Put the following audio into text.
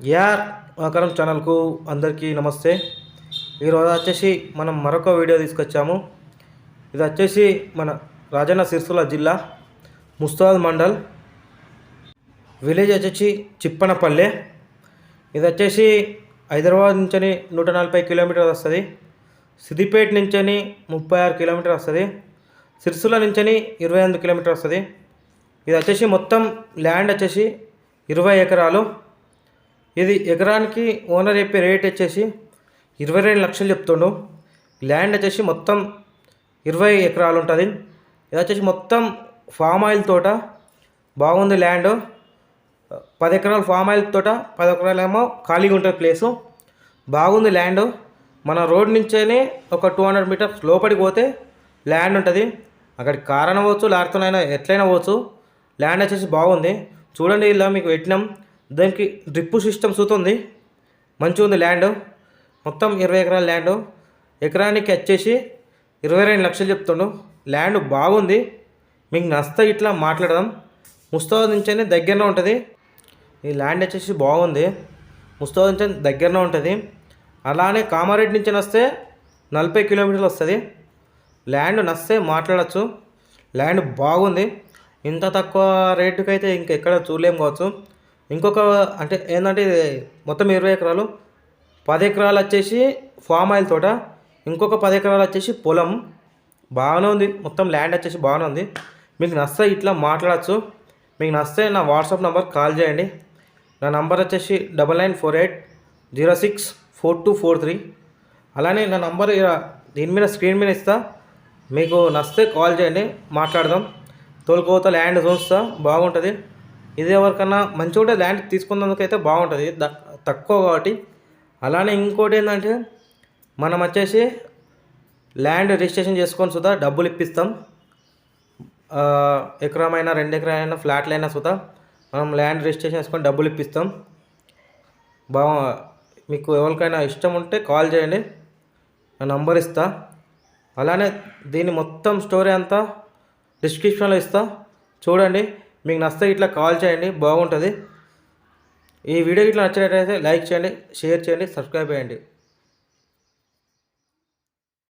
యార్ ఆకారం ఛానల్కు అందరికీ నమస్తే. ఈరోజు వచ్చేసి మనం మరొక వీడియో తీసుకొచ్చాము. ఇది వచ్చేసి మన రాజన్న సిరిసిల్ల జిల్లా ముస్తాబాద్ మండల్ విలేజ్ వచ్చేసి చిప్పనపల్లె. ఇది వచ్చేసి హైదరాబాద్ నుంచి 140 కిలోమీటర్లు వస్తుంది. సిద్దిపేట నుంచి 36 కిలోమీటర్ వస్తుంది. సిరిసిల్ల నుంచి 28 కిలోమీటర్ వస్తుంది. ఇది వచ్చేసి మొత్తం ల్యాండ్ వచ్చేసి 20 ఎకరాలు. ఇది ఎకరానికి ఓనర్ చెప్పే రేట్ వచ్చేసి 22 లక్షలు చెప్తుండు. ల్యాండ్ వచ్చేసి మొత్తం 20 ఎకరాలు ఉంటుంది. ఇది వచ్చేసి మొత్తం ఫామ్ ఆయిల్ తోట బాగుంది. ల్యాండ్ 10 ఎకరాలు ఫామ్ ఆయిల్ తోట, 10 ఎకరాలేమో ఖాళీగా ఉంటుంది ప్లేసు. బాగుంది ల్యాండ్. మన రోడ్ నుంచే ఒక 200 మీటర్స్ లోపలికి పోతే ల్యాండ్ ఉంటుంది. అక్కడికి కార్ అనవచ్చు, లారీతోనైనా ఎట్లయినా పోవచ్చు. ల్యాండ్ వచ్చేసి బాగుంది. చూడండి, ఇలా మీకు పెట్టినాం. దానికి డ్రిప్ సిస్టమ్ సూతుంది. మంచిగా ఉంది ల్యాండ్. మొత్తం 20 ఎకరాల ల్యాండ్. ఎకరానికి వచ్చేసి 22 లక్షలు చెప్తుండు. ల్యాండ్ బాగుంది. మీకు నచ్చితే ఇట్లా మాట్లాడదాం. ముస్తాబాద్ నుంచే దగ్గరనే ఉంటుంది. ఈ ల్యాండ్ వచ్చేసి బాగుంది. ముస్తాబాద్ నుంచి దగ్గరనే ఉంటుంది. అలానే కామారెడ్డి నుంచి వస్తే 40 కిలోమీటర్లు వస్తుంది. ల్యాండ్ నచ్చితే మాట్లాడచ్చు. ల్యాండ్ బాగుంది. ఇంత తక్కువ రేటుకి అయితే ఇంకెక్కడ చూడలేము కావచ్చు. ఇంకొక అంటే ఏంటంటే ఇది మొత్తం 20 ఎకరాలు, 10 ఎకరాలు వచ్చేసి ఫామ్ ఆయిల్ తోట, ఇంకొక 10 ఎకరాలు వచ్చేసి పొలం. బాగానే ఉంది. మొత్తం ల్యాండ్ వచ్చేసి బాగానే ఉంది. మీకు నచ్చితే ఇట్లా మాట్లాడచ్చు. మీకు నచ్చితే నా వాట్సాప్ నెంబర్ కాల్ చేయండి. నా నంబర్ వచ్చేసి 9948064243. అలానే నా నంబర్ దీని మీద స్క్రీన్ మీద ఇస్తా. మీకు నచ్చితే కాల్ చేయండి, మాట్లాడదాం. తోలుకోత ల్యాండ్ చూస్తా, బాగుంటుంది. ఇది ఎవరికన్నా మంచిగా ఉంటే ల్యాండ్ తీసుకున్నందుకైతే బాగుంటుంది, తక్కువ కాబట్టి. అలానే ఇంకోటి ఏంటంటే మనం వచ్చేసి ల్యాండ్ రిజిస్ట్రేషన్ చేసుకొని సుధా డబ్బులు ఇప్పిస్తాం. ఎకరమైనా 2 ఎకరాలైనా ఫ్లాట్లైనా సుధా మనం ల్యాండ్ రిజిస్ట్రేషన్ చేసుకొని డబ్బులు ఇప్పిస్తాం. మీకు ఎవరికైనా ఇష్టం ఉంటే కాల్ చేయండి, నా నంబర్ ఇస్తా. అలానే దీని మొత్తం స్టోరీ అంతా డిస్క్రిప్షన్లో ఇస్తా, చూడండి. మీకు నచ్చితే ఇట్లా కాల్ చేయండి, బాగుంటుంది. ఈ వీడియో ఇట్లా నచ్చినట్లయితే లైక్ చేయండి, షేర్ చేయండి, సబ్స్క్రైబ్ చేయండి.